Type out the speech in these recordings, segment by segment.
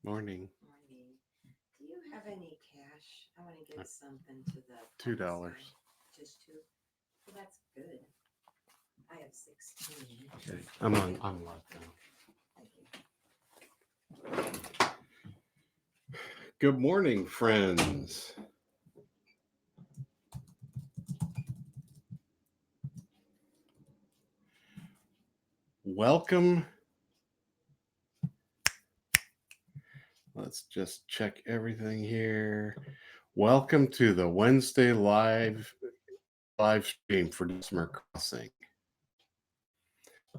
Morning. Morning. Do you have any cash? I want to Uh, give something to the $2. homeless guy. Just two? Well, that's good. I have 16. Okay. I'm live now. Thank you. Good morning, friends. Welcome. Let's just check everything here. Welcome to the Wednesday live stream for Dulcimer Crossing.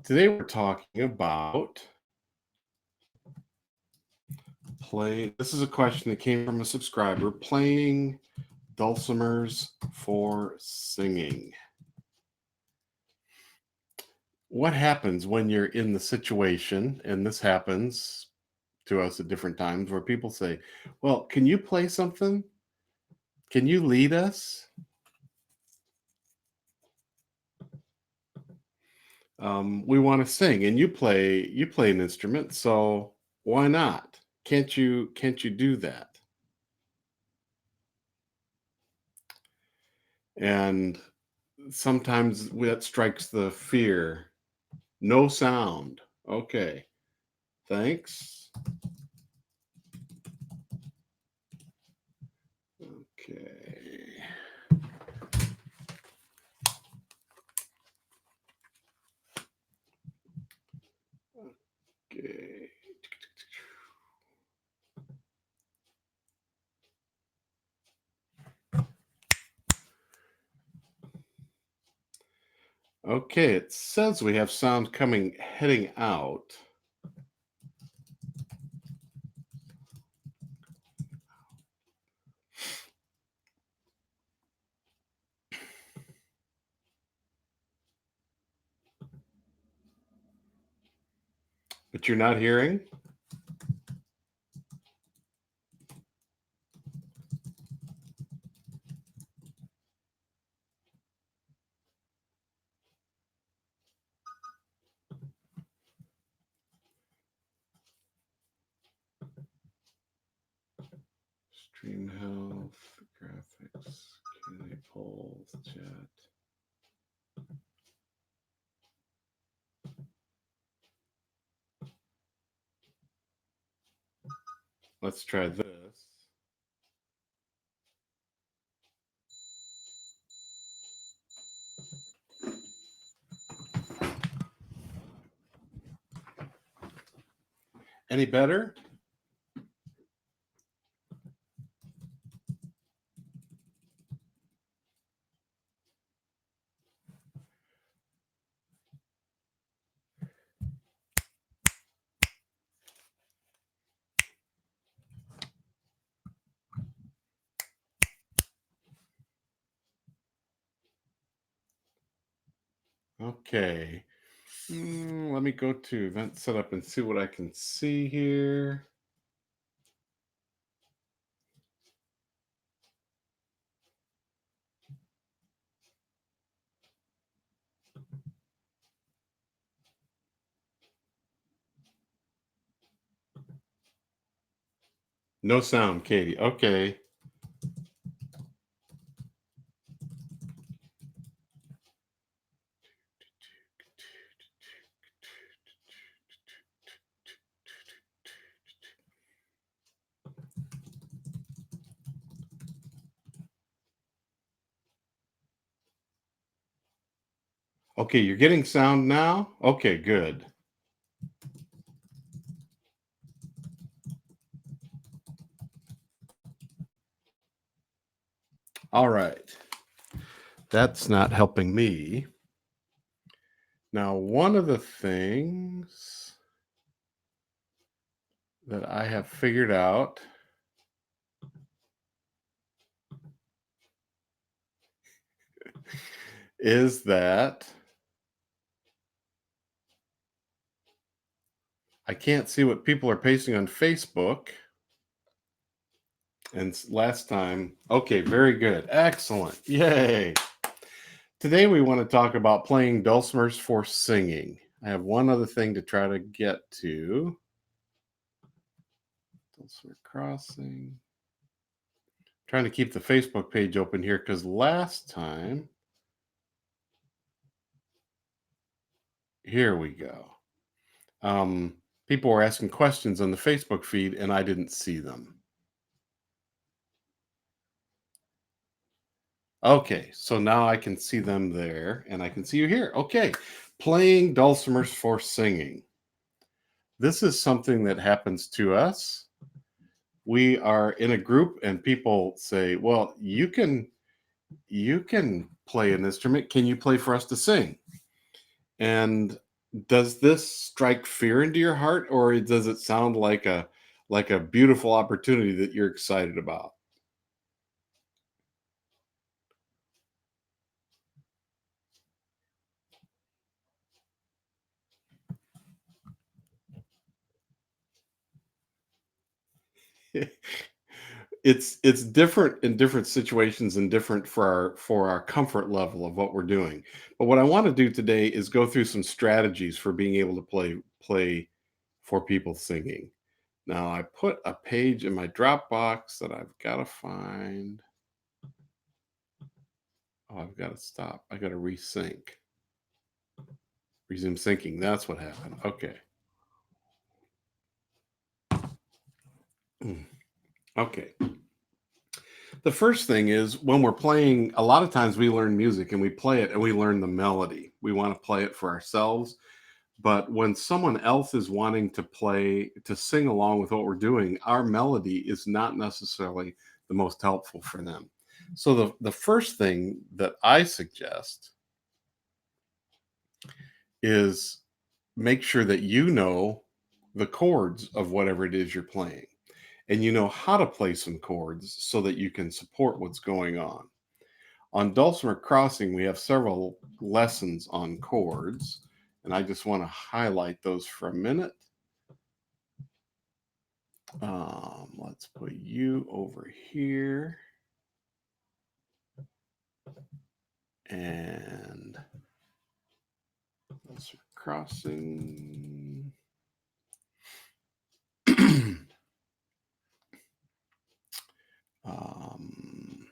Today we're talking about play. This is a question that came from a subscriber, playing dulcimers for singing. What happens when you're in the situation, and this happens to us at different times, where people say, well, can you play something? Can you lead us? We want to sing, and you play an instrument, so why not? Can't you do that? And sometimes that strikes the fear. No sound. Okay, thanks. Okay. Okay. Okay, it says we have sound heading out. But you're not hearing? Stream health, graphics, Q&A polls, chat. Let's try this. Any better? Okay. Let me go to event setup and see what I can see here. No sound, Katie. Okay. Okay, you're getting sound now? Okay, good. All right. That's not helping me. Now, one of the things that I have figured out is that I can't see what people are pasting on Facebook. And last time, okay, very good. Excellent. Yay. Today we want to talk about playing dulcimers for singing. I have one other thing to try to get to. Dulcimer Crossing. Trying to keep the Facebook page open here because last time, here we go. People were asking questions on the Facebook feed and I didn't see them. Okay, so now I can see them there and I can see you here. Okay, playing dulcimers for singing. This is something that happens to us. We are in a group and people say, "Well, you can play an instrument. Can you play for us to sing?" And does this strike fear into your heart or does it sound like a beautiful opportunity that you're excited about? It's different in different situations and different for our comfort level of what we're doing. But what I want to do today is go through some strategies for being able to play for people singing. Now I put a page in my Dropbox that I've got to find. Oh, I've got to stop. I got to resync. Resume syncing. That's what happened. Okay. Mm. Okay. The first thing is when we're playing, a lot of times we learn music and we play it and we learn the melody. We want to play it for ourselves. But when someone else is wanting to play, to sing along with what we're doing, our melody is not necessarily the most helpful for them. So the first thing that I suggest is make sure that you know the chords of whatever it is you're playing and you know how to play some chords so that you can support what's going on. On Dulcimer Crossing, we have several lessons on chords, and I just want to highlight those for a minute. Let's put you over here. And Dulcimer Crossing. um,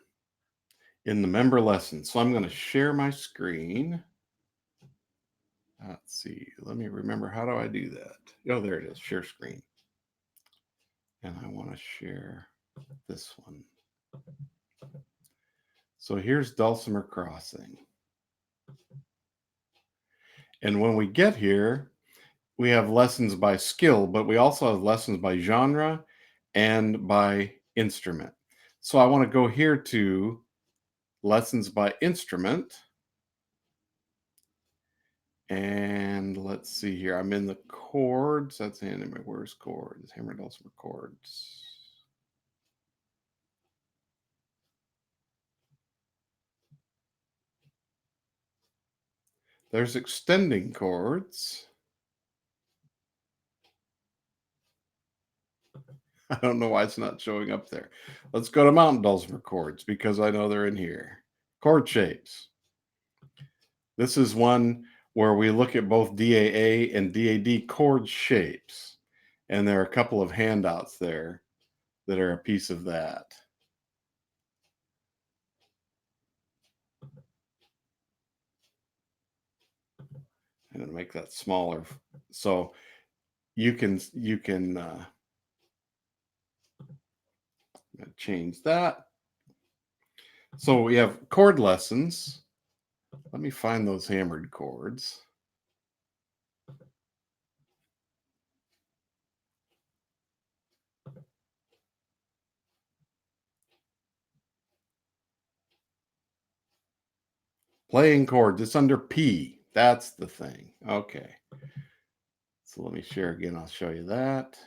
in the member lesson. So I'm going to share my screen. Let's see. Let me remember. How do I do that? Oh, there it is. Share screen. And I want to share this one. So here's Dulcimer Crossing. And when we get here, we have lessons by skill, but we also have lessons by genre and by instrument. So I want to go here to lessons by instrument. And let's see here. I'm in the chords. That's hammer. Where's chords? Hammer, dulcimer chords. There's extending chords. I don't know why it's not showing up there. Let's go to mountain dulcimer chords because I know they're in here. Chord shapes. This is one where we look at both DAA and DAD chord shapes. And there are a couple of handouts there that are a piece of that. I'm going to make that smaller so you can change that. So we have chord lessons. Let me find those hammered chords. Playing chords. It's under P. That's the thing. Okay. So let me share again. I'll show you that.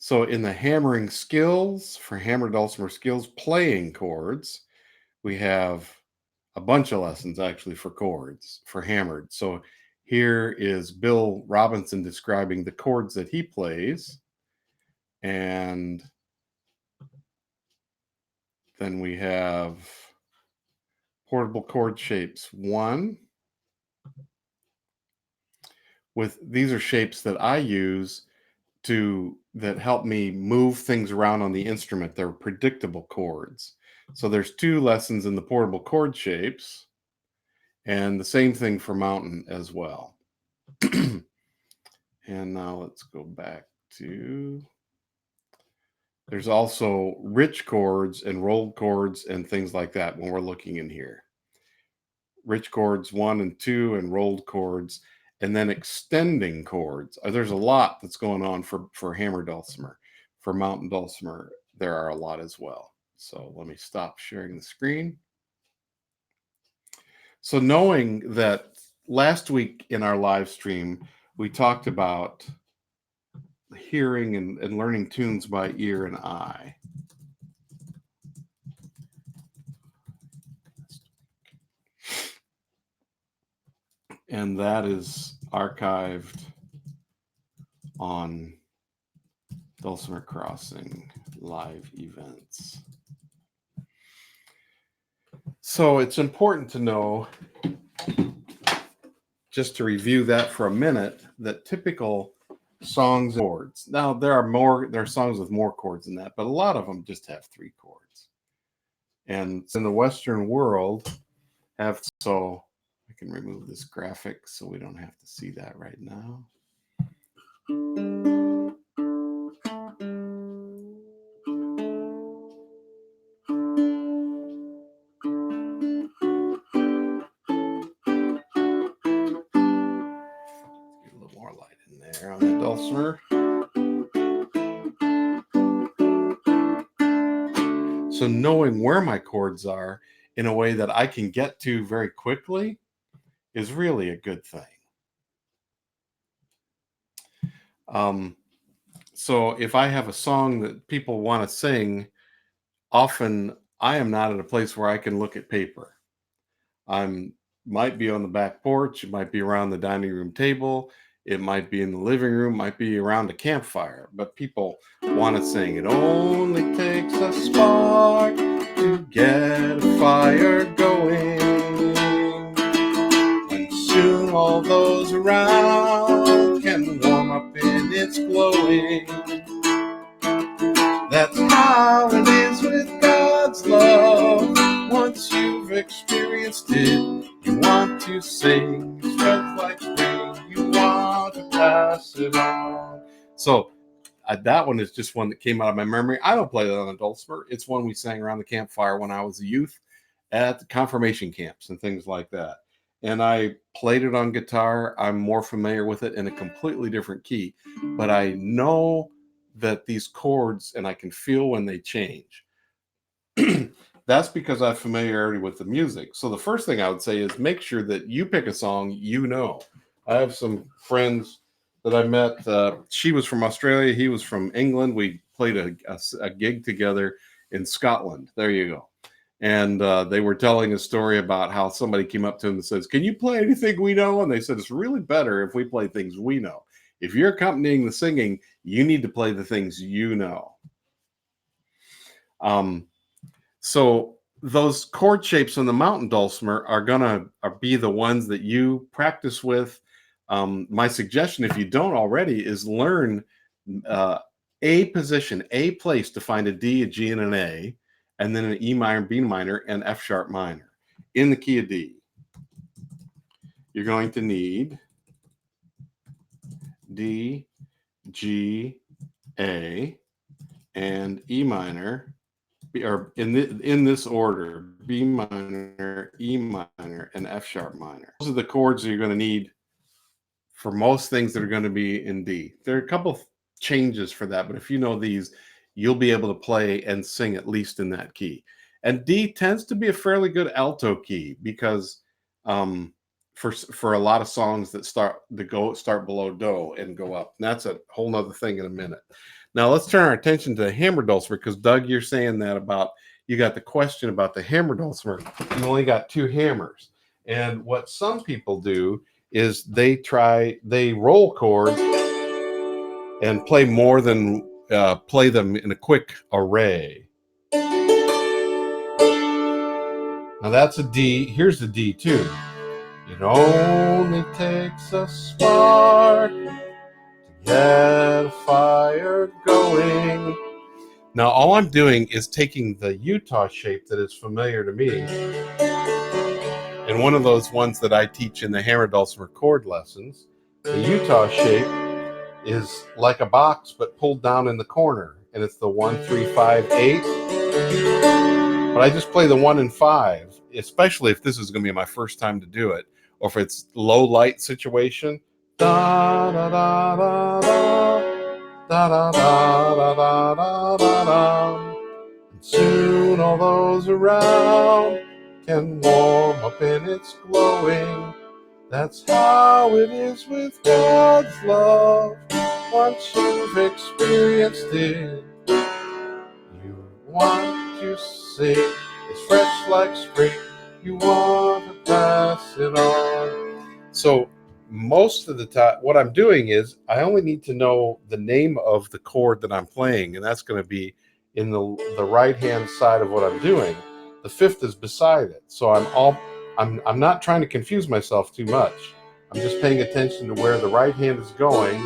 So in the hammering skills, for hammer dulcimer skills, playing chords, we have a bunch of lessons actually for chords, for hammered. So here is Bill Robinson describing the chords that he plays. And Then we have portable chord shapes 1. These are shapes that I use that help me move things around on the instrument. They're predictable chords. So there's 2 lessons in the portable chord shapes, and the same thing for mountain as well. And now let's go back to, there's also rich chords and rolled chords and things like that when we're looking in here. Rich chords 1 and 2 and rolled chords, and then extending chords. There's a lot that's going on for hammer dulcimer. For mountain dulcimer, there are a lot as well. So let me stop sharing the screen. So knowing that last week in our live stream, we talked about hearing and learning tunes by ear and eye. And that is archived on Dulcimer Crossing live events. So it's important to know, just to review that for a minute, that typical songs and chords. Now there are songs with more chords than that, but a lot of them just have 3 chords. And in the Western world so I can remove this graphic so we don't have to see that right now. Get a little more light in there on the dulcimer. So knowing where my chords are in a way that I can get to very quickly is really a good thing. So if I have a song that people want to sing, often I am not at a place where I can look at paper. Might be on the back porch, it might be around the dining room table, it might be in the living room, might be around a campfire, but people want to sing. It only takes a spark to get a fire going, when soon all those around can warm up in its glowing. That's how it is with God's love. Once you've experienced it, you want to sing. It spreads like spring, you want to pass it on. So that one is just one that came out of my memory. I don't play that on a dulcimer. It's one we sang around the campfire when I was a youth at the confirmation camps and things like that. And I played it on guitar. I'm more familiar with it in a completely different key, but I know that these chords, and I can feel when they change. That's because I have familiarity with the music. So the first thing I would say is make sure that you pick a song you know. I have some friends that I met. She was from Australia. He was from England. We played a gig together in Scotland. There you go. And they were telling a story about how somebody came up to them and says, "Can you play anything we know?" And they said, "It's really better if we play things we know. If you're accompanying the singing, you need to play the things you know." So those chord shapes on the mountain dulcimer are gonna be the ones that you practice with. My suggestion, if you don't already, is learn a position, a place to find a D, a G, and an A, and then an E minor, B minor, and F sharp minor in the key of D. You're going to need D, G, A, and E minor, or in this order: B minor, E minor, and F sharp minor. Those are the chords that you're going to need for most things that are going to be in D. There are a couple changes for that, but if you know these, you'll be able to play and sing at least in that key. And D tends to be a fairly good alto key because for a lot of songs that start below Do and go up. And that's a whole nother thing in a minute. Now let's turn our attention to the hammer dulcimer, because Doug, you're saying that about, you got the question about the hammer dulcimer. You only got 2 hammers. And what some people do is they roll chords and play them in a quick array. Now that's a D. Here's the D too. It only takes a spark to get a fire going. Now all I'm doing is taking the Utah shape that is familiar to me, and one of those ones that I teach in the hammer dulcimer chord lessons. The Utah shape is like a box but pulled down in the corner, and it's the 1 3 5 8. But I just play the 1 and 5, especially if this is going to be my first time to do it, or if it's low light situation. Da da da da da da da da da da da. And soon all those around can warm up in its glowing. That's how it is with God's love. Once you've experienced it, you want to sing. It's fresh like spring. You want to pass it on. So most of the time, what I'm doing is I only need to know the name of the chord that I'm playing, and that's going to be in the right hand side of what I'm doing. The fifth is beside it, so I'm not trying to confuse myself too much. I'm just paying attention to where the right hand is going.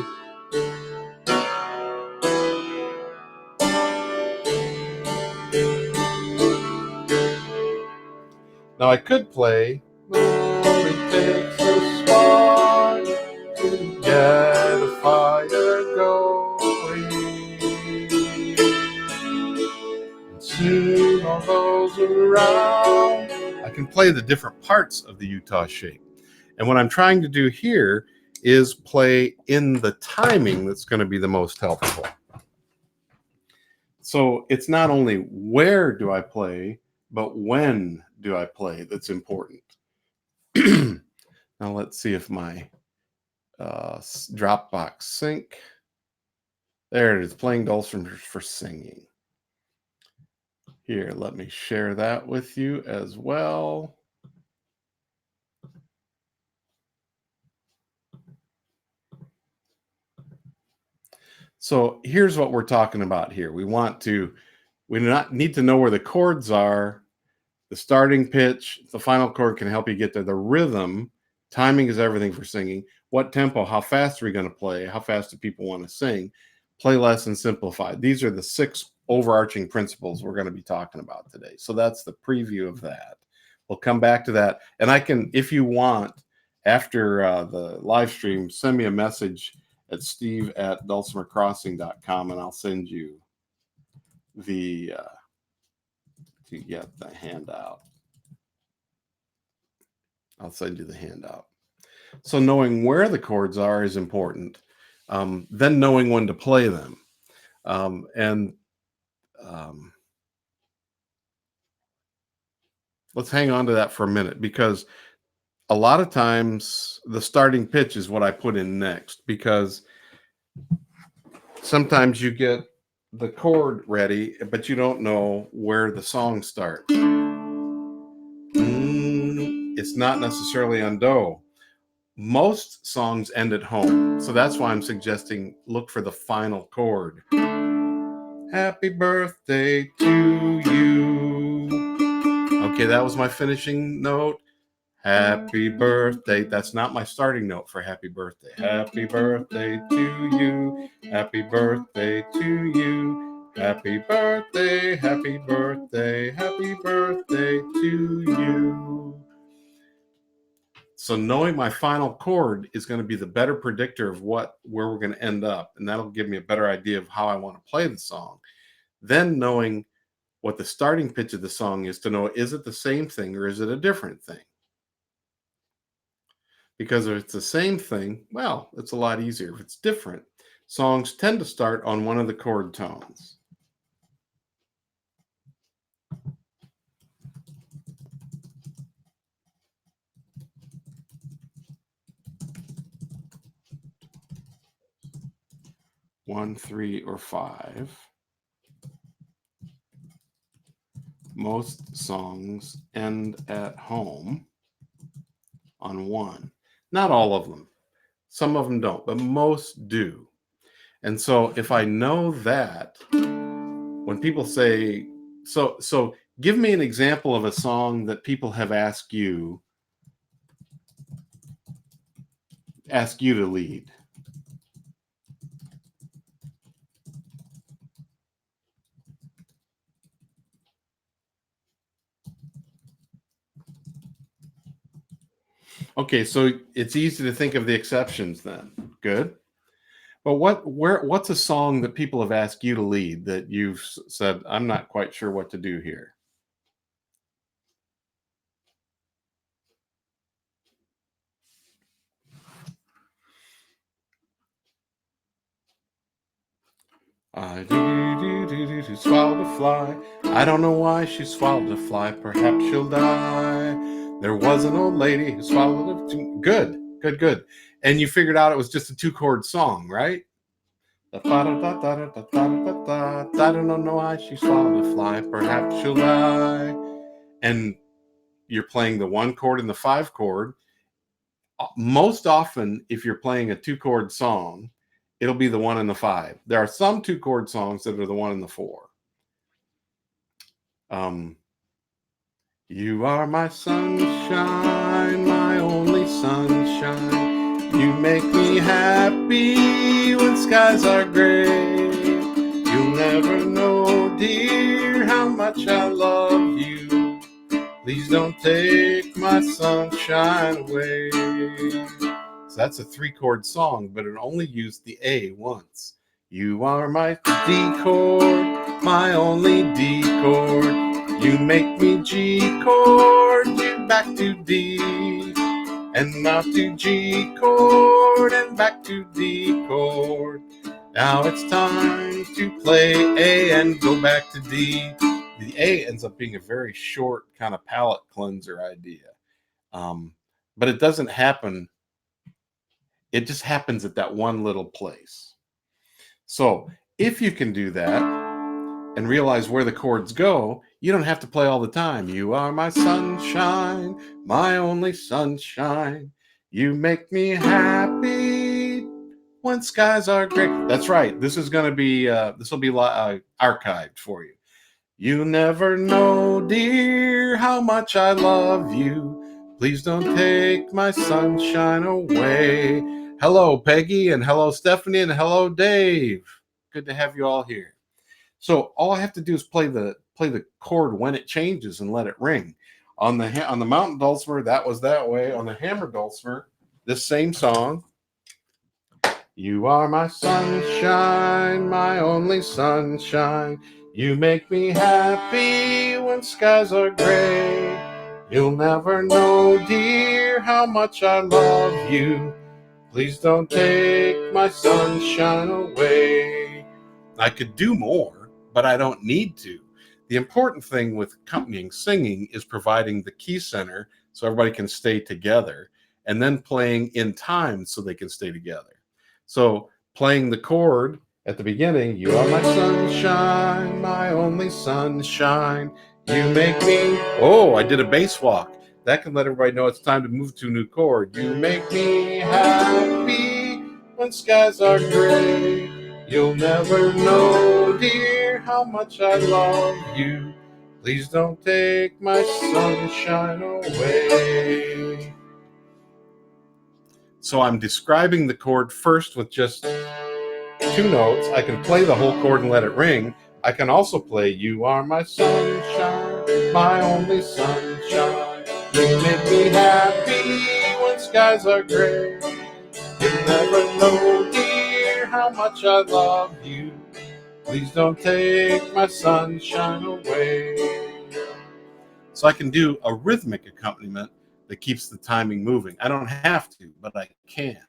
Now I could play. It takes a spark to get a fire going. And soon all those around. I can play the different parts of the Utah shape. And what I'm trying to do here is play in the timing that's going to be the most helpful. So it's not only where do I play, but when do I play that's important. Now let's see if my Dropbox sync. There it is, playing dulcimer for singing. Here, let me share that with you as well. So here's what we're talking about here. We need to know where the chords are. The starting pitch, the final chord can help you get there. The rhythm, timing is everything for singing. What tempo, how fast are we going to play? How fast do people want to sing? Play less and simplify. These are the 6 overarching principles we're going to be talking about today. So that's the preview of that. We'll come back to that. And I can, if you want, after the live stream, send me a message at steve@dulcimercrossing.com and I'll send you the to get the handout. I'll send you the handout. So knowing where the chords are is important. Then knowing when to play them. Let's hang on to that for a minute, because a lot of times the starting pitch is what I put in next, because sometimes you get the chord ready, but you don't know where the song starts. It's not necessarily on do. Most songs end at home, so that's why I'm suggesting look for the final chord. Happy birthday to you. Okay, that was my finishing note. Happy birthday. That's not my starting note for happy birthday. Happy birthday to you. Happy birthday to you. Happy birthday, happy birthday, happy birthday to you. So knowing my final chord is going to be the better predictor of where we're going to end up, and that'll give me a better idea of how I want to play the song. Then knowing what the starting pitch of the song is, to know, is it the same thing or is it a different thing? Because if it's the same thing, well, it's a lot easier. If it's different, songs tend to start on one of the chord tones. One, 3, or 5. Most songs end at home on 1. Not all of them. Some of them don't, but most do. And so if I know that, when people say, so Give me an example of a song that people have asked you to lead. Okay, so it's easy to think of the exceptions then. Good. But what's a song that people have asked you to lead that you've said, I'm not quite sure what to do here? I do swallowed a fly. I don't know why she swallowed a fly. Perhaps she'll die. There was an old lady who swallowed a good, good, good. And you figured out it was just a 2-chord song, right? I don't know why she swallowed a fly. Perhaps she'll die. And you're playing the 1 chord and the 5 chord. Most often, if you're playing a 2-chord song, it'll be the 1 and the 5. There are some 2-chord songs that are the 1 and the 4. You are my sunshine, my only sunshine. You make me happy when skies are gray. You'll never know, dear, how much I love you. Please don't take my sunshine away. So that's a 3-chord song, but it only used the A once. You are my D chord, my only D chord. You make me G chord, you back to D, and now to G chord, and back to D chord. Now it's time to play A and go back to D. The A ends up being a very short kind of palate cleanser idea. But it doesn't happen. It just happens at that one little place. So if you can do that and realize where the chords go, you don't have to play all the time. You are my sunshine, my only sunshine. You make me happy when skies are gray. That's right. This is going to be this will be archived for you. You never know, dear, how much I love you. Please don't take my sunshine away. Hello, Peggy, and hello, Stephanie, and hello, Dave. Good to have you all here. So all I have to do is play the chord when it changes and let it ring. On the mountain dulcimer, that was that way. On the hammer dulcimer, this same song. You are my sunshine, my only sunshine. You make me happy when skies are gray. You'll never know, dear, how much I love you. Please don't take my sunshine away. I could do more, but I don't need to. The important thing with accompanying singing is providing the key center so everybody can stay together, and then playing in time so they can stay together. So playing the chord at the beginning, you are my sunshine, my only sunshine. You make me, oh, I did a bass walk. That can let everybody know it's time to move to a new chord. You make me happy when skies are gray. You'll never know, dear, how much I love you. Please don't take my sunshine away. So I'm describing the chord first with just 2 notes. I can play the whole chord and let it ring. I can also play You Are My Sunshine, My Only Sunshine. You make me happy when skies are gray. You never know, dear, how much I love you. Please don't take my sunshine away. So I can do a rhythmic accompaniment that keeps the timing moving. I don't have to, but I can.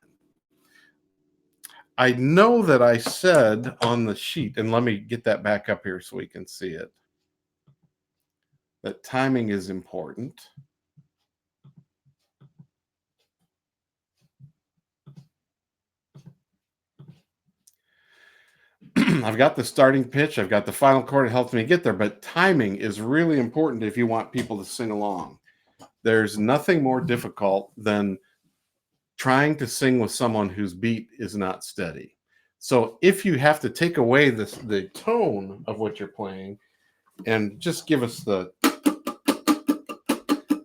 I know that I said on the sheet, and let me get that back up here so we can see it, that timing is important. I've got the starting pitch, I've got the final chord, it helps me get there, but timing is really important if you want people to sing along. There's nothing more difficult than trying to sing with someone whose beat is not steady. So if you have to take away the tone of what you're playing, and just give us the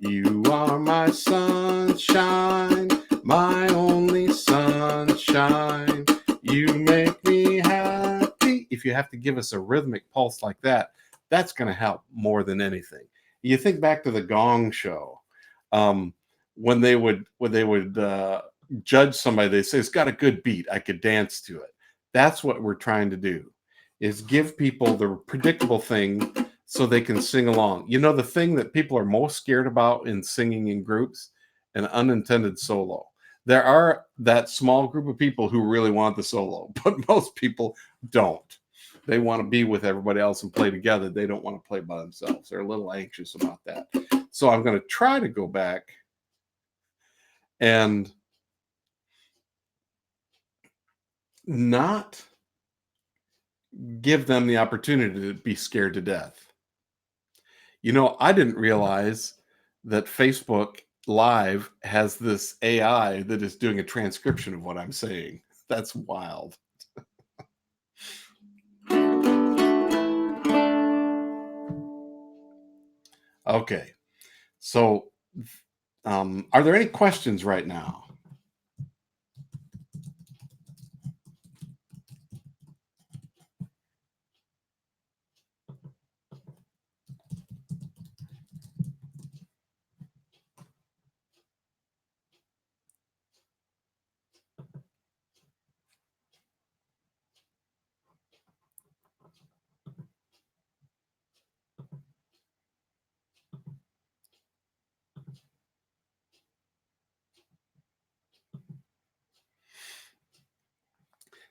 "You are my sunshine, my only sunshine. You make me happy." If you have to give us a rhythmic pulse like that, that's going to help more than anything. You think back to the Gong Show, um, when they would judge somebody, they say it's got a good beat, I could dance to it. That's what we're trying to do, is give people the predictable thing so they can sing along. You know, the thing that people are most scared about in singing in groups, an unintended solo. There are that small group of people who really want the solo, but most people don't. They want to be with everybody else and play together. They don't want to play by themselves. They're a little anxious about that. So I'm going to try to go back and not give them the opportunity to be scared to death. You know, I didn't realize that Facebook Live has this AI that is doing a transcription of what I'm saying. That's wild. Okay. So, are there any questions right now?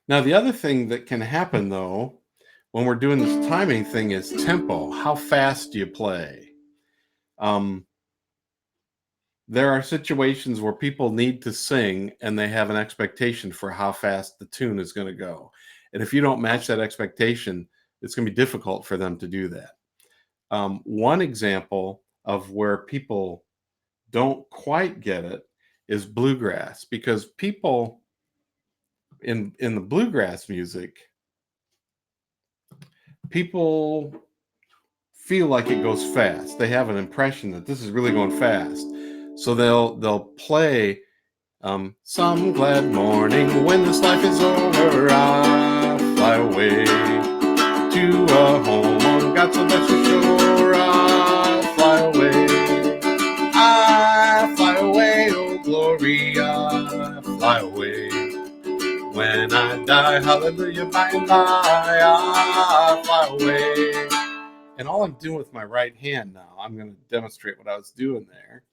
Now, the other thing that can happen though, when we're doing this timing thing, is tempo. How fast do you play? Um, there are situations where people need to sing and they have an expectation for how fast the tune is going to go. And if you don't match that expectation, it's going to be difficult for them to do that. One example of where people don't quite get it is bluegrass, because people in the bluegrass music, people feel like it goes fast. They have an impression that this is really going fast. So they'll play some glad morning when this life is over, I fly away to a home on God's celestial shore. I fly away, I fly away, oh glory, I fly away. When I die, hallelujah, by and by, I fly away. And all I'm doing with my right hand now, I'm going to demonstrate what I was doing there.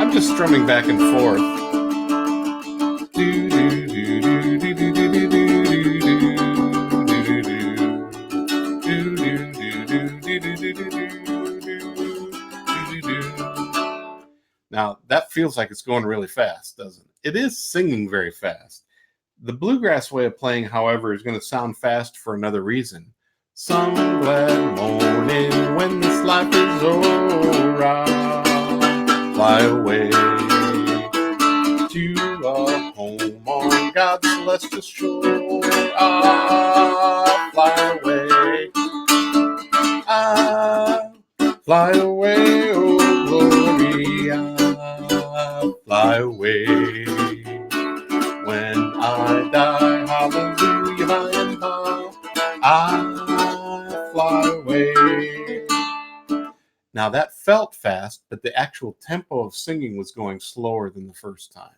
I'm just strumming back and forth. Now, that feels like it's going really fast, doesn't it? It is singing very fast. The bluegrass way of playing, however, is going to sound fast for another reason. Some glad morning when this life is over, I'll fly away to a home on God's celestial shore. I'll fly away, I'll fly away, oh glory, I'll fly away. When I die, hallelujah, by and by, I fly away. Now that felt fast, but the actual tempo of singing was going slower than the first time.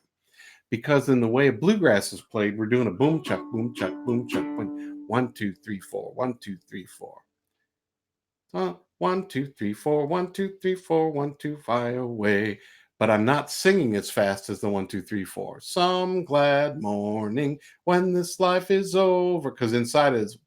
Because in the way bluegrass is played, we're doing a boom chuck, boom chuck, boom chuck, boom. 1, 2, 3, 4, 1, 2, 3, 4. 1, 2, 3, 4, 1, 2, 3, 4, 1, 2, fly away. But I'm not singing as fast as the 1, 2, 3, 4. Some glad morning when this life is over, because inside is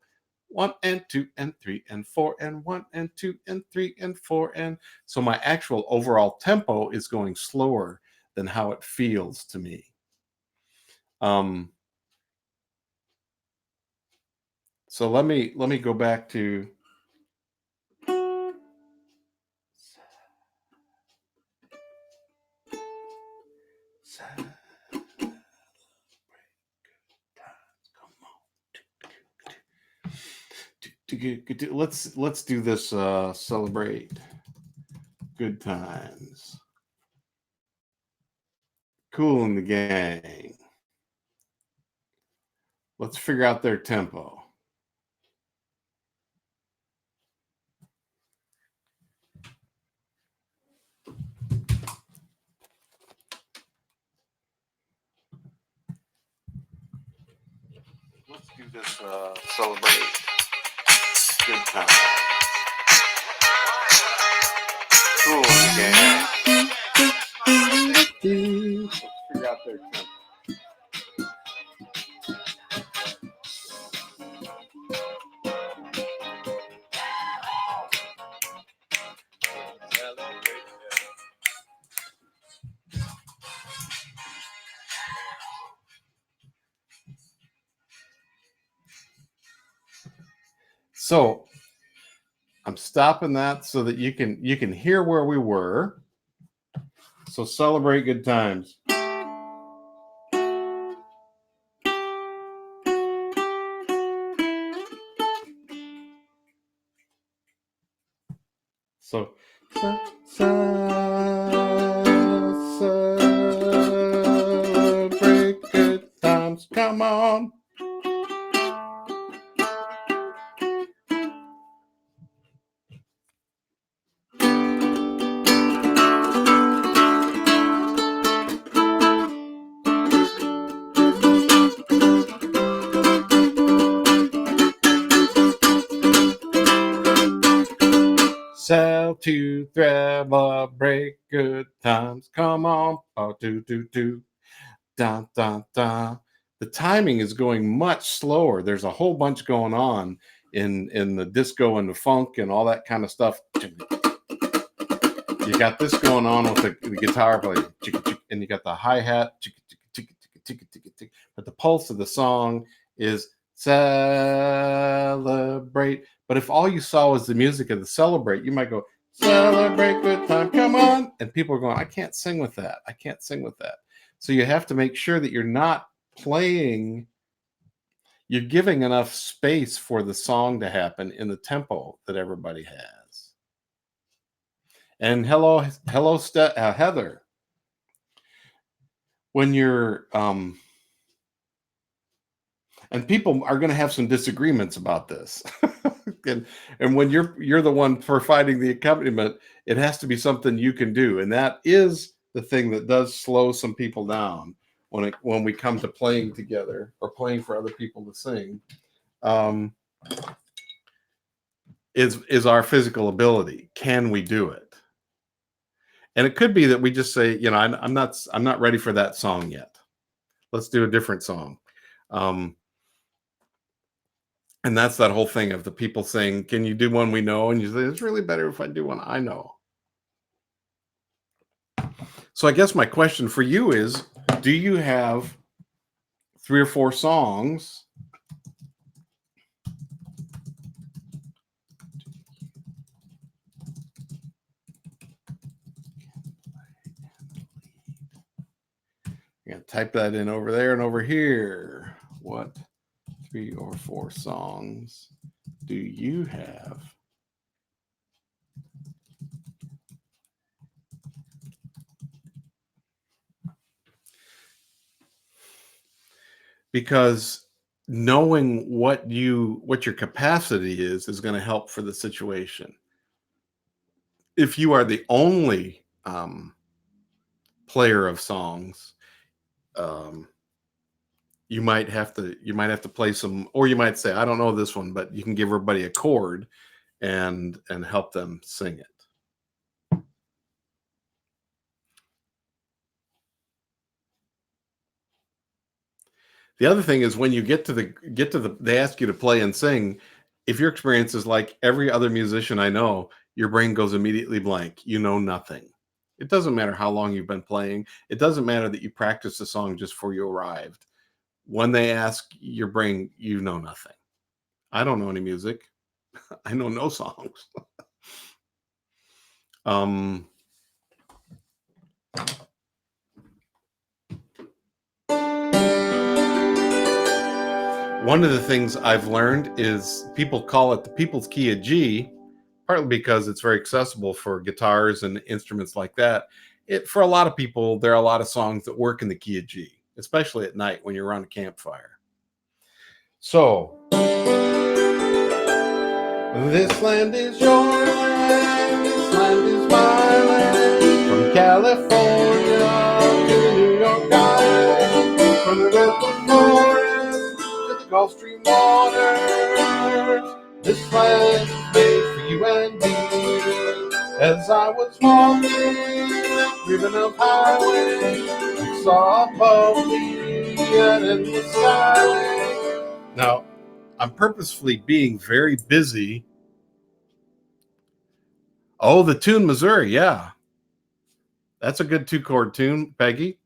1 and 2 and 3 and 4 and 1 and 2 and 3 and 4 and so my actual overall tempo is going slower than how it feels to me. So let me go back to Let's do this. Celebrate good times. Cool in the gang. Let's figure out their tempo. Let's do this. Celebrate good times. Cool in the gang. Let's figure out their tempo. So I'm stopping that so that you can hear where we were. So celebrate good times. So celebrate good times. Come on. Sell to celebrate good times. Come on. Oh, do. Dun, dun, dun. The timing is going much slower. There's a whole bunch going on in the disco and the funk and all that kind of stuff. You got this going on with the guitar player, and you got the hi-hat, but the pulse of the song is celebrate. But if all you saw was the music of the celebrate, you might go, celebrate good time, come on. And people are going, I can't sing with that. I can't sing with that. So you have to make sure that you're not playing, you're giving enough space for the song to happen in the tempo that everybody has. And hello, Heather. When you're and people are going to have some disagreements about this, and when you're the one providing the accompaniment, it has to be something you can do, and that is the thing that does slow some people down when we come to playing together or playing for other people to sing. Is our physical ability? Can we do it? And it could be that we just say, I'm not ready for that song yet. Let's do a different song. And that's that whole thing of the people saying, can you do one we know? And you say, it's really better if I do one I know. So I guess my question for you is, do you have 3 or 4 songs I'm going to type that in over there and over here. What 3 or 4 songs do you have? Because knowing what your capacity is going to help for the situation. If you are the only player of songs, you might have to play some, or you might say, I don't know this one, but you can give everybody a chord and help them sing it. The other thing is when you get to the they ask you to play and sing, if your experience is like every other musician I know, your brain goes immediately blank. You know nothing. It doesn't matter how long you've been playing. It doesn't matter that you practiced the song just before you arrived. When they ask your brain, you know nothing. I don't know any music. I know no songs. One of the things I've learned is people call it the people's key of G, partly because it's very accessible for guitars and instruments like that. For a lot of people, there are a lot of songs that work in the key of G, especially at night when you're around a campfire. So, this land is your land, this land is my land, from California to the New York Island, from the Redwood Forest to the Gulf Stream waters. This land is made for you and me. As I was walking that ribbon of highway, I saw above me an endless skyway. Now, I'm purposefully being very busy. Oh, the tune Missouri, yeah. That's a good 2-chord tune, Peggy.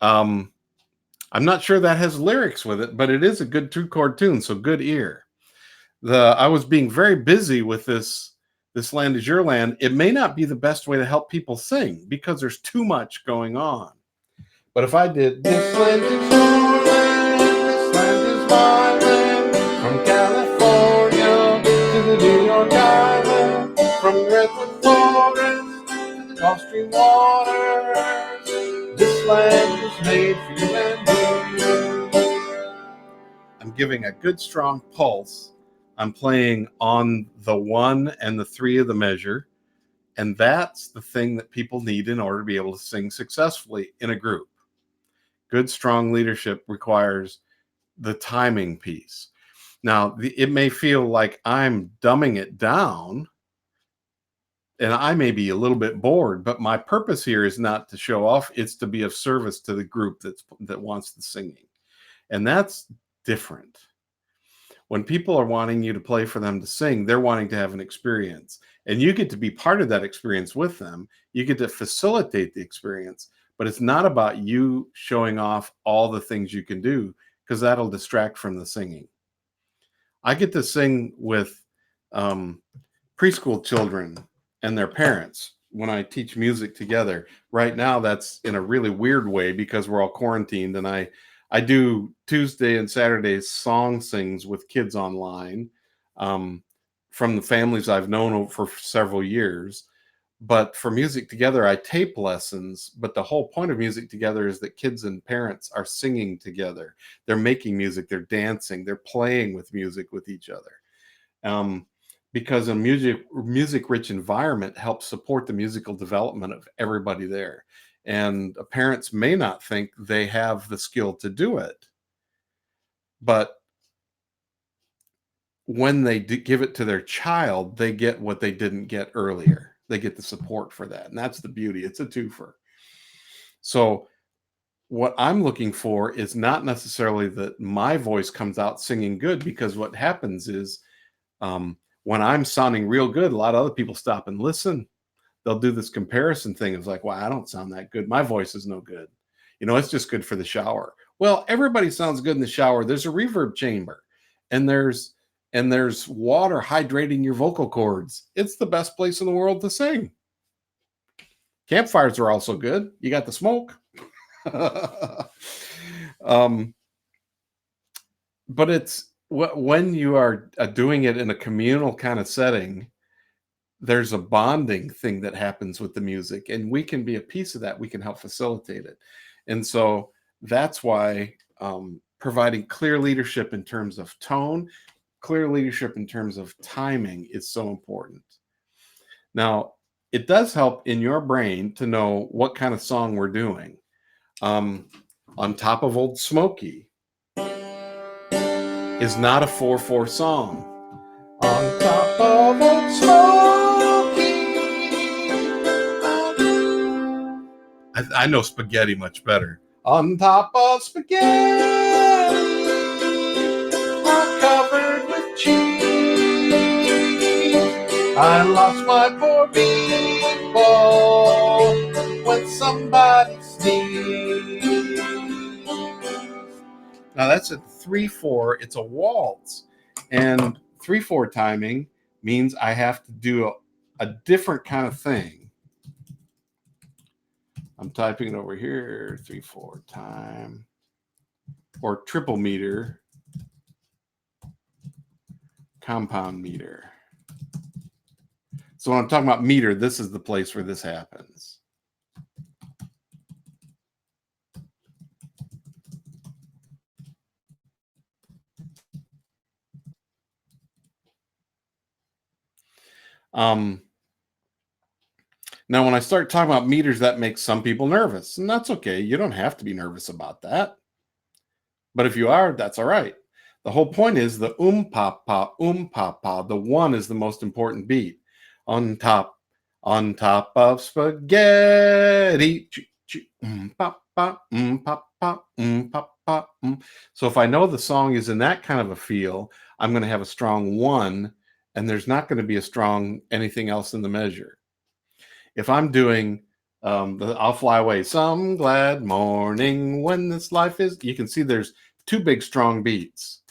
I'm not sure that has lyrics with it, but it is a good 2-chord tune, so good ear. I was being very busy with this land is your land. It may not be the best way to help people sing because there's too much going on. But if I did this land is your land, this land is my land, from California to the New York Island, from Redwood Forest to the Gulf Stream waters, this land was made for you and me. I'm giving a good strong pulse. I'm playing on the 1 and the 3 of the measure, and that's the thing that people need in order to be able to sing successfully in a group. Good, strong leadership requires the timing piece. Now, it may feel like I'm dumbing it down, and I may be a little bit bored, but my purpose here is not to show off. It's to be of service to the group that wants the singing, and that's different. When people are wanting you to play for them to sing, they're wanting to have an experience, and you get to be part of that experience with them. You get to facilitate the experience, but it's not about you showing off all the things you can do, because that'll distract from the singing. I get to sing with preschool children and their parents when I teach music together. Right now, that's in a really weird way because we're all quarantined, and I do Tuesday and Saturday song sings with kids online from the families I've known for several years. But for Music Together, I tape lessons. But the whole point of Music Together is that kids and parents are singing together. They're making music, they're dancing, they're playing with music with each other. Because a music-rich environment helps support the musical development of everybody there. And parents may not think they have the skill to do it, but when they give it to their child, they get what they didn't get earlier. They get the support for that, and that's the beauty. It's a twofer. So what I'm looking for is not necessarily that my voice comes out singing good, because what happens is when I'm sounding real good, a lot of other people stop and listen. They'll do this comparison thing. It's like, well, I don't sound that good. My voice is no good. It's just good for the shower. Well, everybody sounds good in the shower. There's a reverb chamber, and there's water hydrating your vocal cords. It's the best place in the world to sing. Campfires are also good. You got the smoke. But it's when you are doing it in a communal kind of setting, there's a bonding thing that happens with the music, and we can be a piece of that. We can help facilitate it. And so that's why providing clear leadership in terms of tone, clear leadership in terms of timing is so important. Now, it does help in your brain to know what kind of song we're doing. On Top of Old Smoky is not a 4/4 song. On top of Old Smoky. I know spaghetti much better. On top of spaghetti, I'm covered with cheese. I lost my poor meatball when somebody sneezed. Now that's a 3/4. It's a waltz, and 3/4 timing means I have to do a different kind of thing. I'm typing it over here, 3/4 time, or triple meter. compound meter. So when I'm talking about meter, this is the place where this happens. Now, when I start talking about meters, that makes some people nervous, and that's okay. You don't have to be nervous about that. But if you are, that's all right. The whole point is the pa pa. The one is the most important beat. On top of spaghetti. Pa pa pa pa pa pa. So if I know the song is in that kind of a feel, I'm going to have a strong one, and there's not going to be a strong anything else in the measure. If I'm doing I'll fly away some glad morning when this life is, you can see there's two big strong beats.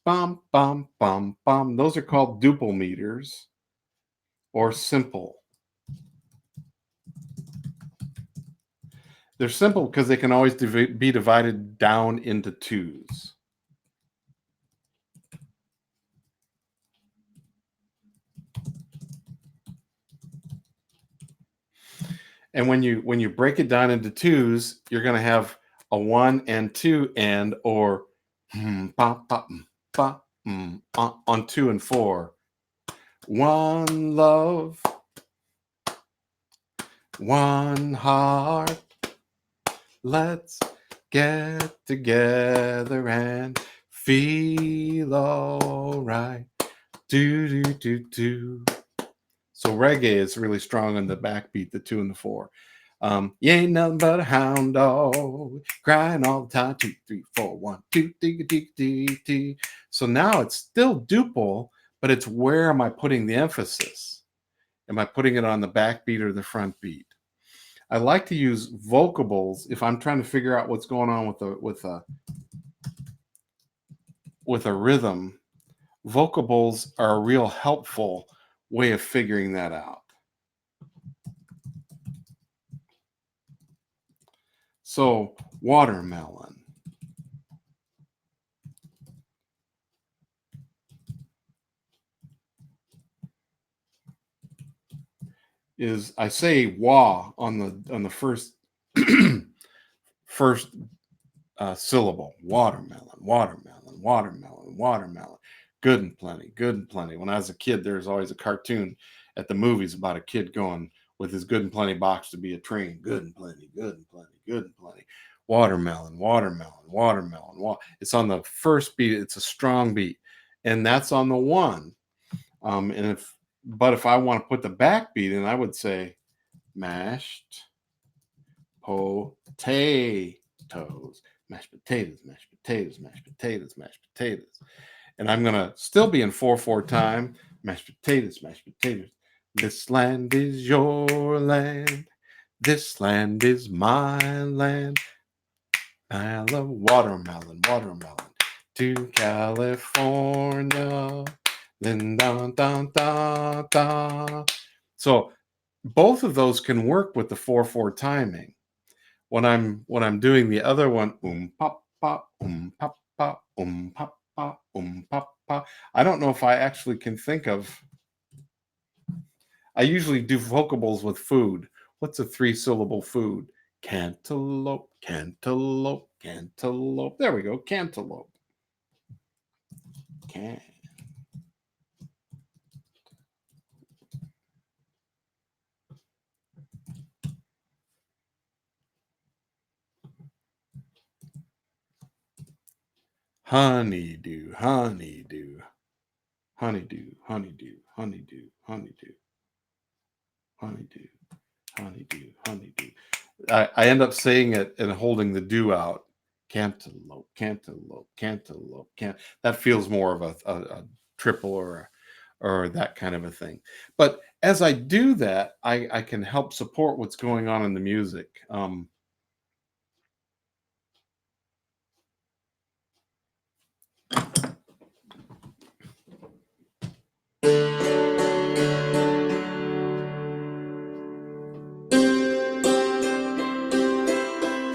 Bum, bum, bum, bum. Those are called duple meters or simple. They're simple because they can always be divided down into twos. And when you break it down into twos, you're going to have a 1 and 2 and or on 2 and 4. One love, one heart. Let's get together and feel all right. Do do do do. So reggae is really strong on the backbeat, the 2 and the 4. You ain't nothing but a hound dog, crying all the time. 2, 3, 4, 1, 2, 3, 3. So now it's still duple, but it's where am I putting the emphasis? Am I putting it on the backbeat or the front beat? I like to use vocables if I'm trying to figure out what's going on with a rhythm. Vocables are a real helpful way of figuring that out. So, watermelon. Is I say wah on the first first syllable. Watermelon, watermelon, watermelon, watermelon. Good and plenty, good and plenty. When I was a kid, there was always a cartoon at the movies about a kid going with his good and plenty box to be a train. Good and plenty, good and plenty, good and plenty. Watermelon, watermelon, watermelon. It's on the first beat. It's a strong beat, and that's on the one. But if I want to put the backbeat in, I would say mashed potatoes, mashed potatoes, mashed potatoes, mashed potatoes, mashed potatoes. And I'm going to still be in 4/4 time. Mashed potatoes, mashed potatoes. This land is your land. This land is my land. I love watermelon, watermelon. To California. Then down, down, down, down. So both of those can work with the 4/4 timing. When I'm doing the other one, pop pop pop pop pop pop pop pop. I don't know if I actually can think of. I usually do vocables with food. What's a 3-syllable food? Cantaloupe, cantaloupe, cantaloupe. There we go, cantaloupe. Can. Honeydew, honeydew, honeydew, honeydew, honeydew, honeydew, honeydew, honeydew, honeydew. I end up saying it and holding the dew out. Cantaloupe, cantaloupe, cantaloupe, that feels more of a triple or that kind of a thing. But as I do that, I can help support what's going on in the music.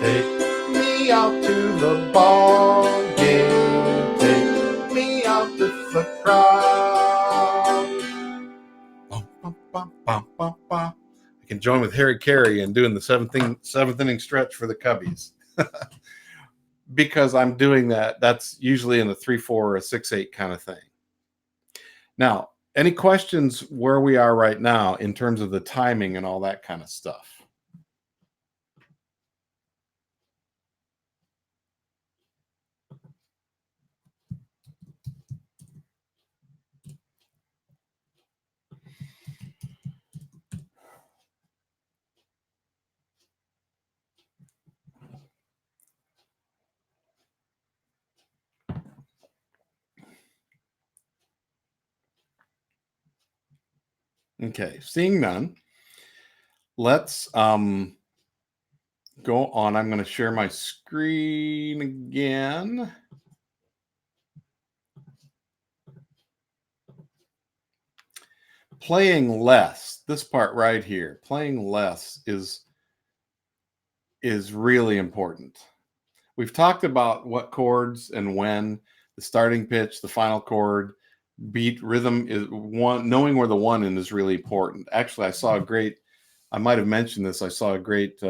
Take me out to the ball game. Take me out with the crowd. can join with Harry Carey and doing the seventh inning stretch for the Cubbies. Because I'm doing that. That's usually in a 3-4 or a 6-8 kind of thing. Now, any questions where we are right now in terms of the timing and all that kind of stuff? Okay, seeing none, let's go on. I'm going to share my screen again. Playing less, this part right here, playing less is really important. We've talked about what chords and when, the starting pitch, the final chord, beat, rhythm is one. Knowing where the one in is really important. Actually, I might have mentioned this. I saw a great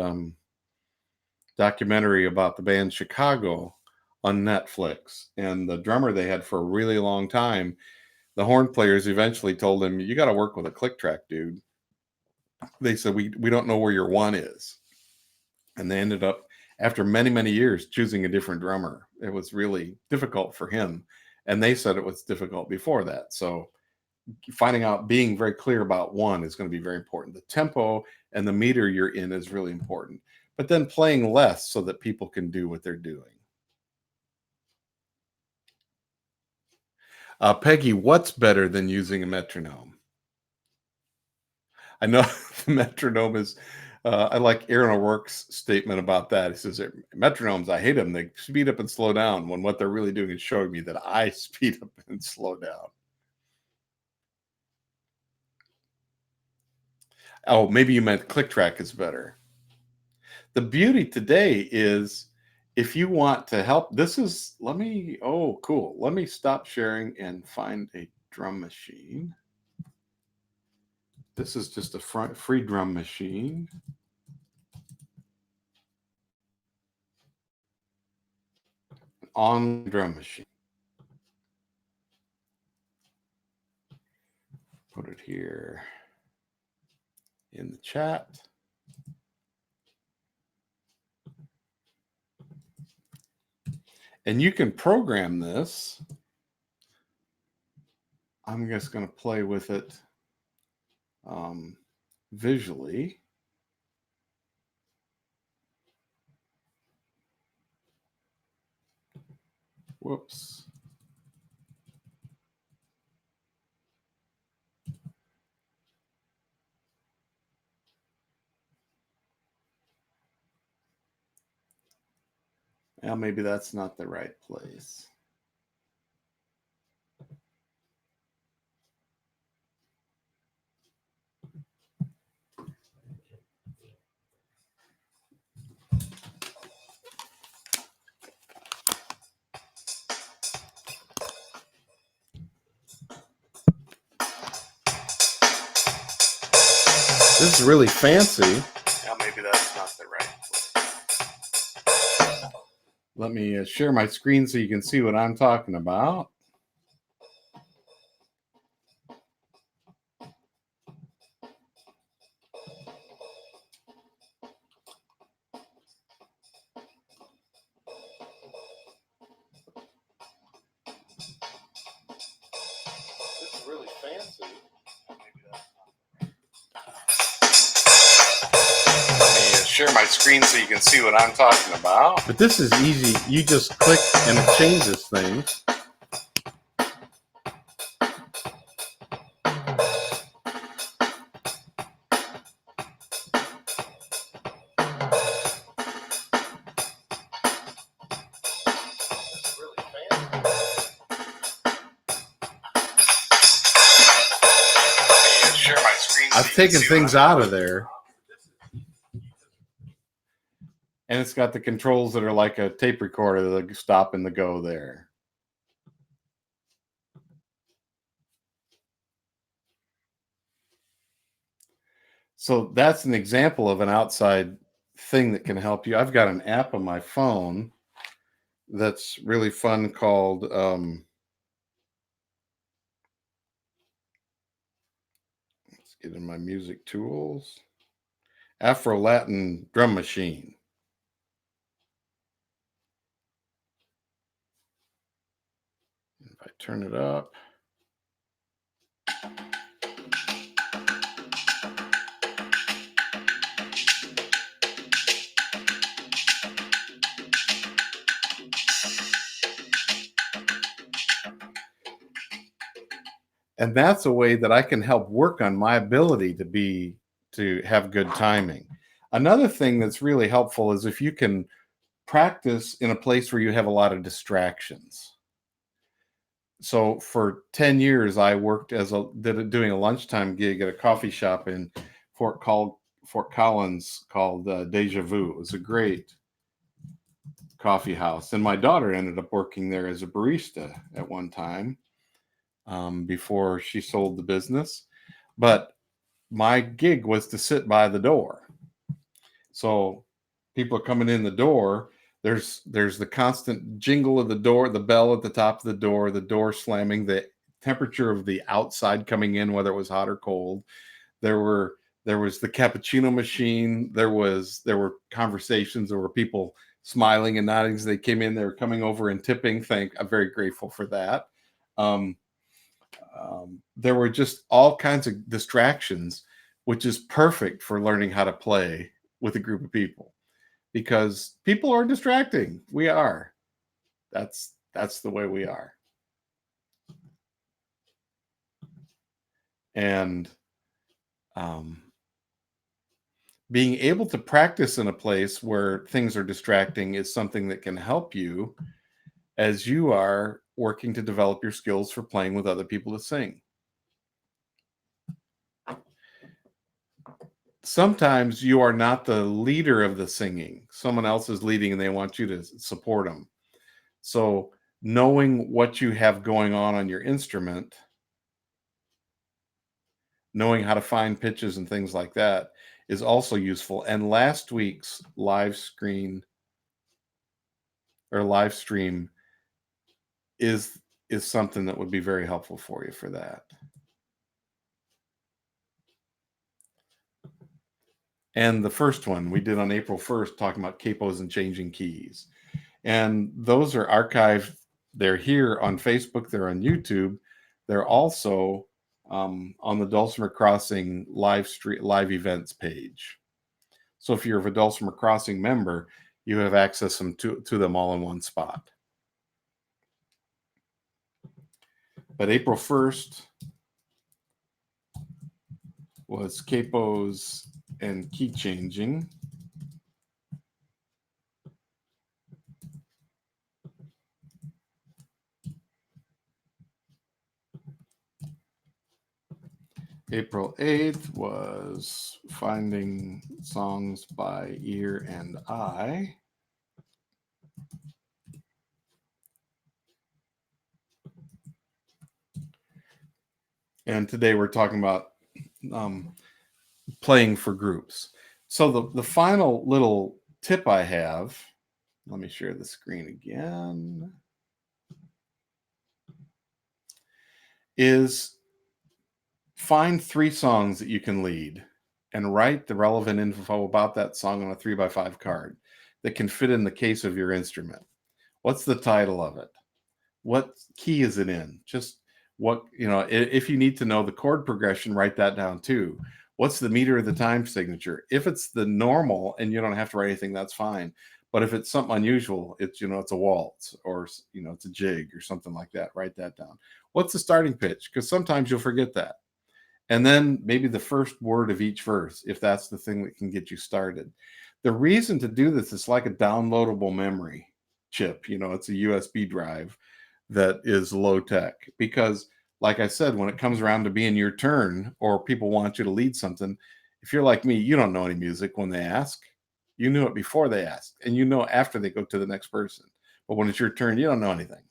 documentary about the band Chicago on Netflix, and the drummer they had for a really long time, the horn players eventually told him, "You got to work with a click track, dude." They said, we don't know where your one is. And they ended up, after many, many years, choosing a different drummer. It was really difficult for him. And they said it was difficult before that. So finding out, being very clear about one is going to be very important. The tempo and the meter you're in is really important. But then playing less so that people can do what they're doing. Peggy, what's better than using a metronome? I know the metronome is, I like Aaron O'Rourke's statement about that. He says, metronomes, I hate them. They speed up and slow down, when what they're really doing is showing me that I speed up and slow down. Oh, maybe you meant click track is better. The beauty today is, if you want to help, cool. Let me stop sharing and find a drum machine. This is just a free drum machine. On drum machine. Put it here in the chat. And you can program this. I'm just going to play with it visually. Whoops. Well, maybe that's not the right place. This is really fancy. Now maybe that's not the right place. Let me share my screen so you can see what I'm talking about. This is really fancy. Let me share my screen so you can see what I'm talking about. But this is easy. You just click and it changes things. I've taken things out of there. And it's got the controls that are like a tape recorder, the stop and the go there. So that's an example of an outside thing that can help you. I've got an app on my phone that's really fun called let's get in my music tools. Afro Latin drum machine. If I turn it up, and that's a way that I can help work on my ability to have good timing. Another thing that's really helpful is if you can practice in a place where you have a lot of distractions. So for 10 years I worked doing a lunchtime gig at a coffee shop in Fort Collins called Deja Vu. It was a great coffee house, and my daughter ended up working there as a barista at one time, before she sold the business. But my gig was to sit by the door. So people are coming in the door. There's the constant jingle of the door, the bell at the top of the door slamming, the temperature of the outside coming in, whether it was hot or cold. There were there was the cappuccino machine. There were conversations. There were people smiling and nodding as they came in. They were coming over and tipping. I'm very grateful for that. Um, there were just all kinds of distractions, which is perfect for learning how to play with a group of people because people are distracting. We are. That's the way we are. And um, being able to practice in a place where things are distracting is something that can help you as you are working to develop your skills for playing with other people to sing. Sometimes you are not the leader of the singing. Someone else is leading and they want you to support them. So, knowing what you have going on your instrument, knowing how to find pitches and things like that is also useful. And last week's live stream is something that would be very helpful for you for that. And the first one we did on April 1st, talking about capos and changing keys. And those are archived. They're here on Facebook, they're on YouTube. They're also on the Dulcimer Crossing live events page. So if you're a Dulcimer Crossing member, you have access to them all in one spot. But April 1st was capos and key changing. April 8th was finding songs by ear and eye. And today we're talking about playing for groups. So the final little tip I have, let me share the screen again, is find 3 songs that you can lead and write the relevant info about that song on a 3x5 card that can fit in the case of your instrument. What's the title of it? What key is it in? Just what, if you need to know the chord progression, write that down too. What's the meter of the time signature? If it's the normal and you don't have to write anything, that's fine. But if it's something unusual, it's a waltz or it's a jig or something like that, write that down. What's the starting pitch? Because sometimes you'll forget that. And then maybe the first word of each verse, if that's the thing that can get you started. The reason to do this is like a downloadable memory chip. It's a USB drive that is low tech because, like I said, when it comes around to being your turn or people want you to lead something, if you're like me, you don't know any music when they ask. You knew it before they asked, and after they go to the next person. But when it's your turn, you don't know anything.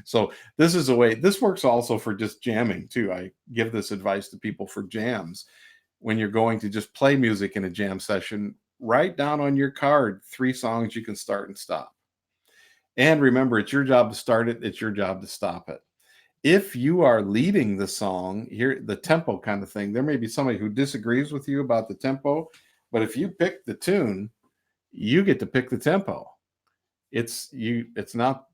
So this is a way. This works also for just jamming too. I give this advice to people for jams. when you're going to just play music in a jam session, write down on your card 3 songs you can start and stop. And remember, it's your job to start it, it's your job to stop it. If you are leading the song, here the tempo kind of thing, there may be somebody who disagrees with you about the tempo, but if you pick the tune, you get to pick the tempo. It's not,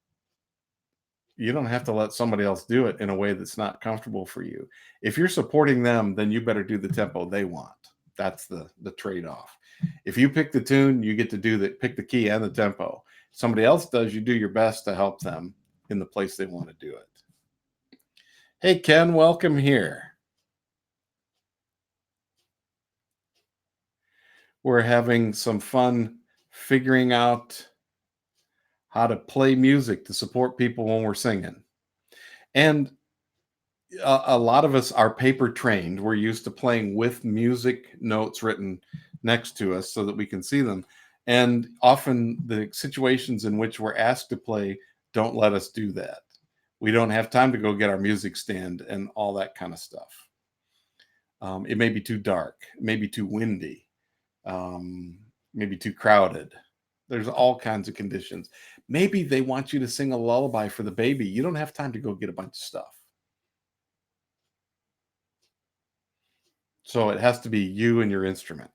you don't have to let somebody else do it in a way that's not comfortable for you. If you're supporting them, then you better do the tempo they want. That's the trade-off. If you pick the tune, you get to pick the key and the tempo. Somebody else does, you do your best to help them in the place they want to do it. Hey, Ken, welcome here. We're having some fun figuring out how to play music to support people when we're singing. And a lot of us are paper trained. We're used to playing with music notes written next to us so that we can see them. And often the situations in which we're asked to play don't let us do that. We don't have time to go get our music stand and all that kind of stuff. It may be too dark, maybe too windy, maybe too crowded. There's all kinds of conditions. Maybe they want you to sing a lullaby for the baby. You don't have time to go get a bunch of stuff. So it has to be you and your instrument.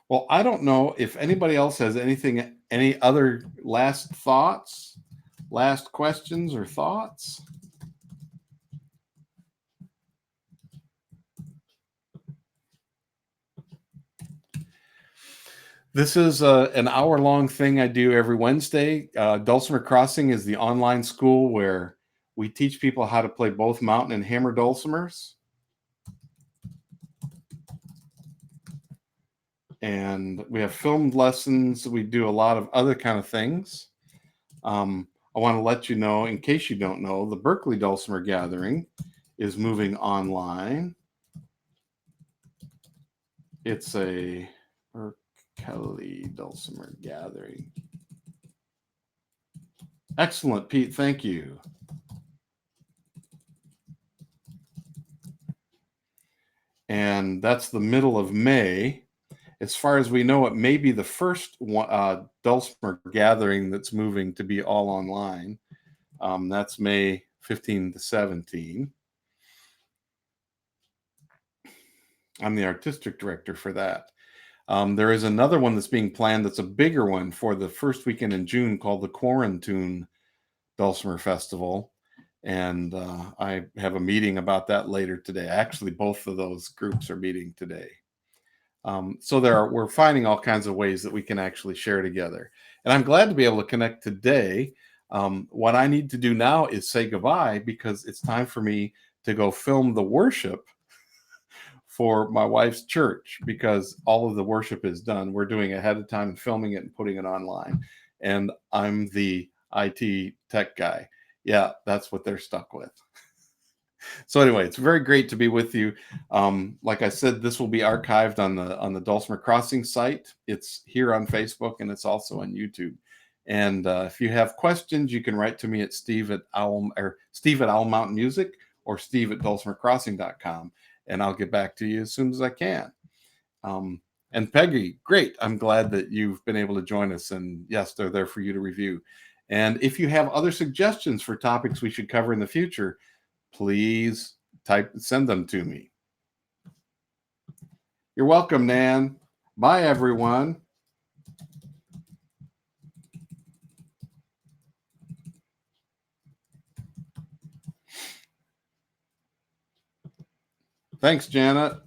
Well, I don't know if anybody else has any other last thoughts, last questions or thoughts. This is an hour-long thing I do every Wednesday. Dulcimer Crossing is the online school where we teach people how to play both mountain and hammer dulcimers. And we have filmed lessons. We do a lot of other kind of things. I want to let you know, in case you don't know, the Berkeley Dulcimer Gathering is moving online. It's a Berkeley Dulcimer Gathering. Excellent, Pete. Thank you. And that's the middle of May. As far as we know, it may be the first Dulcimer Gathering that's moving to be all online. That's May 15 to 17. I'm the artistic director for that. There is another one that's being planned that's a bigger one for the first weekend in June called the Quarantune Dulcimer Festival. And I have a meeting about that later today. Actually, both of those groups are meeting today. So we're finding all kinds of ways that we can actually share together. And I'm glad to be able to connect today. What I need to do now is say goodbye because it's time for me to go film the worship for my wife's church because all of the worship is done. We're doing it ahead of time and filming it and putting it online. And I'm the IT tech guy. Yeah, that's what they're stuck with. So anyway, it's very great to be with you. Like I said, this will be archived on the Dulcimer Crossing site. It's here on Facebook and it's also on YouTube. And if you have questions, you can write to me at Steve at Owl Mountain Music or Steve at dulcimercrossing.com, and I'll get back to you as soon as I can. And Peggy, great. I'm glad that you've been able to join us. And yes, they're there for you to review. And if you have other suggestions for topics we should cover in the future, please send them to me. You're welcome, Nan. Bye, everyone. Thanks, Janet.